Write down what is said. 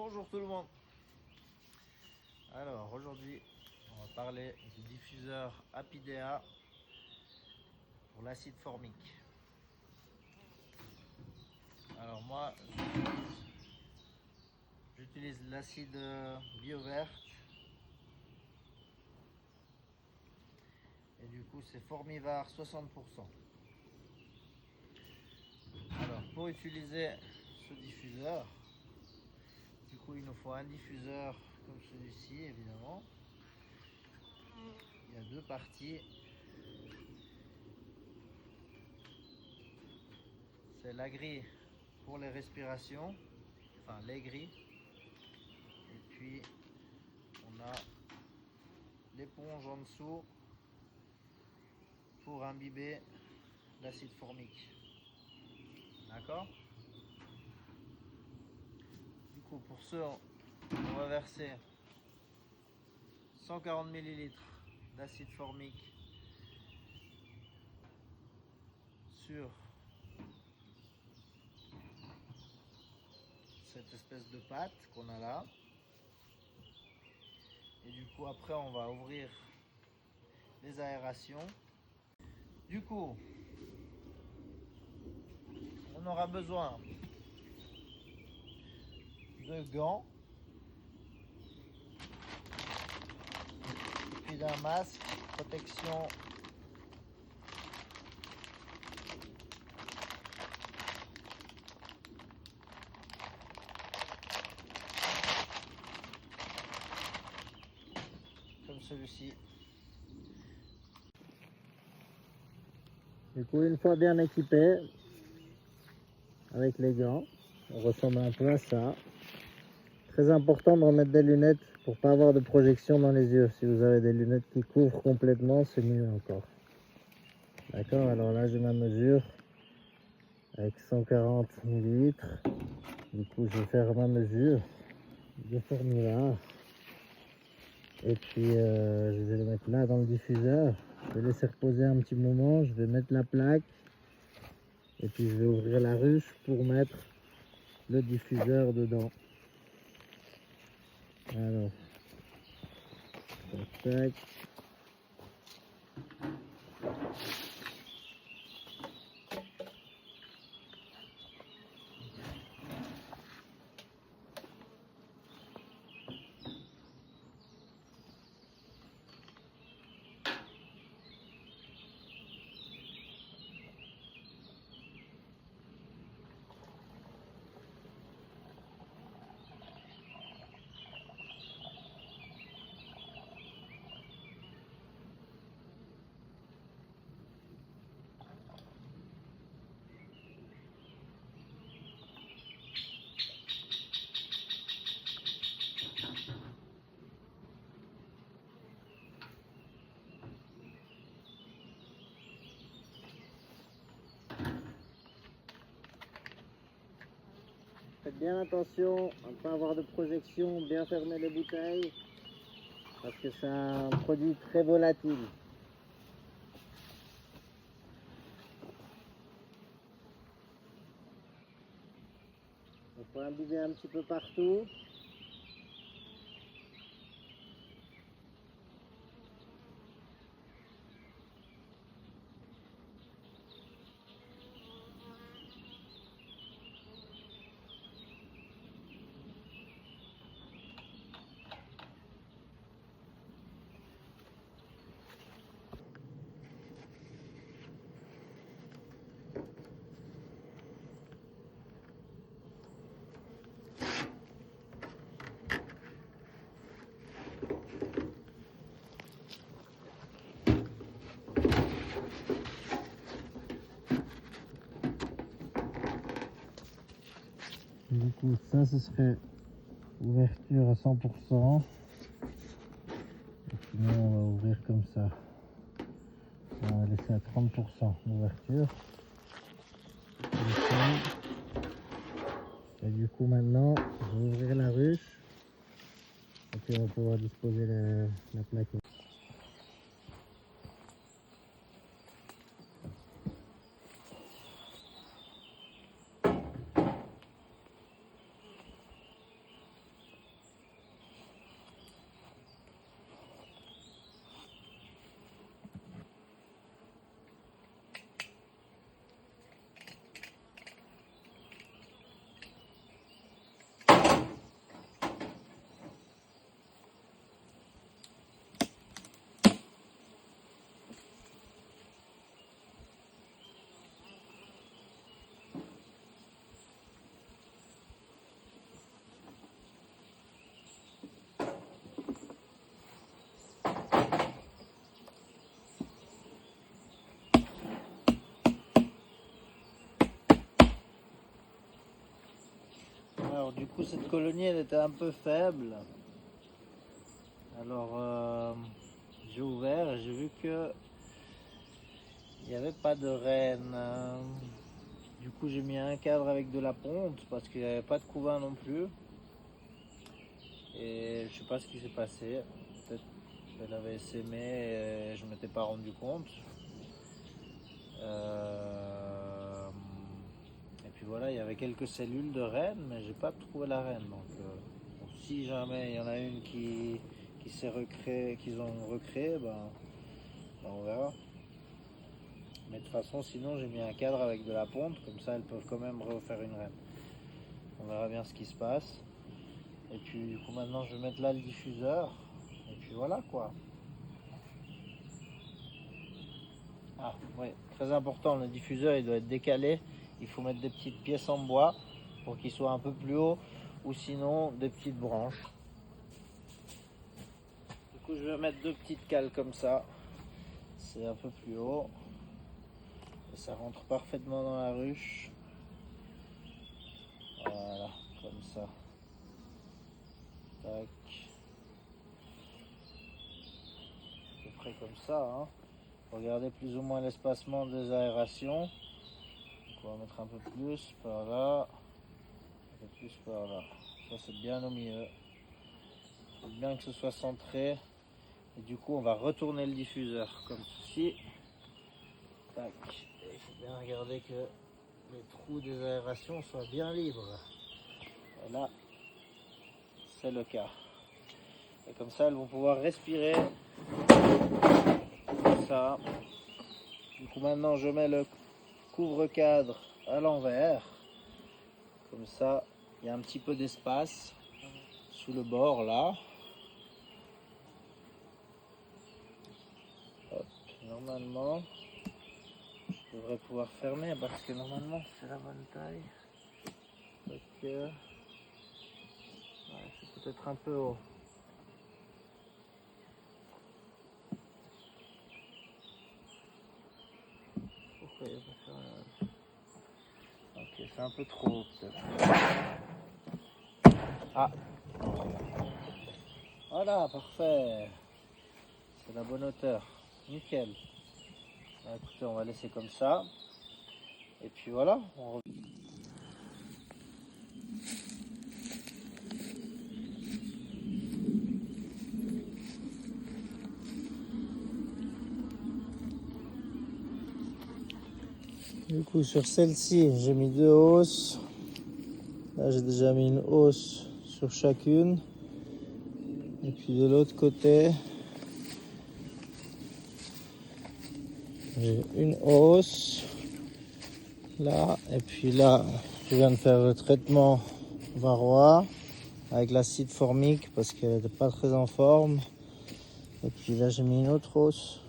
Bonjour tout le monde. Alors aujourd'hui on va parler du diffuseur Apidea pour l'acide formique. Alors moi j'utilise l'acide bio-verte et du coup c'est Formivar 60%. Alors pour utiliser ce diffuseur, du coup il nous faut un diffuseur comme celui-ci évidemment. Il y a deux parties. C'est la grille pour les respirations, enfin les grilles. Et puis on a l'éponge en dessous pour imbiber l'acide formique. D'accord? Du coup pour ce on va verser 140 ml d'acide formique sur cette espèce de pâte qu'on a là. Et du coup après on va ouvrir les aérations. Du coup on aura besoin de gants et puis d'un masque protection comme celui-ci. Du coup, une fois bien équipé avec les gants, on ressemble un peu à ça. Très important de remettre des lunettes pour pas avoir de projection dans les yeux. Si vous avez des lunettes qui couvrent complètement, c'est mieux encore. D'accord, alors là j'ai ma mesure avec 140 ml. Du coup, je vais faire ma mesure de Formivar. Et puis, je vais le mettre là dans le diffuseur. Je vais laisser reposer un petit moment. Je vais mettre la plaque. Et puis, je vais ouvrir la ruche pour mettre le diffuseur dedans. Alors, tac, tac. Faites bien attention à ne pas avoir de projection, bien fermer les bouteilles parce que c'est un produit très volatile. Il faut imbiber un petit peu partout. Du coup, ça, ce serait ouverture à 100%. Et sinon, on va ouvrir comme ça. On va laisser à 30% d'ouverture. Et du coup, maintenant, je vais ouvrir la ruche. Et puis, on va pouvoir disposer la plaque. du coup cette colonie elle était un peu faible. Alors j'ai ouvert et j'ai vu que il n'y avait pas de reine. Du coup j'ai mis un cadre avec de la ponte parce qu'il n'y avait pas de couvain non plus. Et je sais pas ce qui s'est passé. Peut-être qu'elle avait essaimé et je ne m'étais pas rendu compte. Et puis voilà, il y avait quelques cellules de reine, mais j'ai pas trouvé la reine. Donc si jamais il y en a une qui s'est recréée, qu'ils ont recréé, ben on verra. Mais de toute façon, sinon j'ai mis un cadre avec de la ponte, comme ça elles peuvent quand même refaire une reine. On verra bien ce qui se passe. Et puis du coup maintenant je vais mettre là le diffuseur. Et puis voilà quoi. Ah oui, très important, le diffuseur il doit être décalé. Il faut mettre des petites pièces en bois pour qu'il soit un peu plus haut. Ou sinon des petites branches. Du coup je vais mettre deux petites cales comme ça. C'est un peu plus haut. Et ça rentre parfaitement dans la ruche. Voilà, comme ça. Tac. À peu près comme ça. Hein. Regardez plus ou moins l'espacement des aérations. Donc on va mettre un peu plus par là. Un peu plus par là. Ça c'est bien au milieu. Il faut bien que ce soit centré. Et du coup on va retourner le diffuseur comme ceci. Tac. Et il faut bien regarder que les trous des aérations soient bien libres. Et là, c'est le cas. Et comme ça, elles vont pouvoir respirer. Comme ça. Du coup, maintenant, je mets le couvre-cadre à l'envers. Comme ça, il y a un petit peu d'espace sous le bord là. Hop, normalement, je devrais pouvoir fermer parce que normalement, c'est la bonne taille. Donc, ouais, c'est peut-être un peu haut. Pourquoi il n'y a pas faire la... Ok, c'est un peu trop haut peut-être. Ah, voilà, parfait. C'est la bonne hauteur. Nickel. Bah, écoutez, on va laisser comme ça. Et puis voilà. Du coup, sur celle-ci, j'ai mis deux hausses. Là, j'ai déjà mis une hausse sur chacune. Et puis de l'autre côté, j'ai une hausse. Là, et puis là, je viens de faire le traitement varroa avec l'acide formique parce qu'elle n'était pas très en forme. Et puis là, j'ai mis une autre hausse.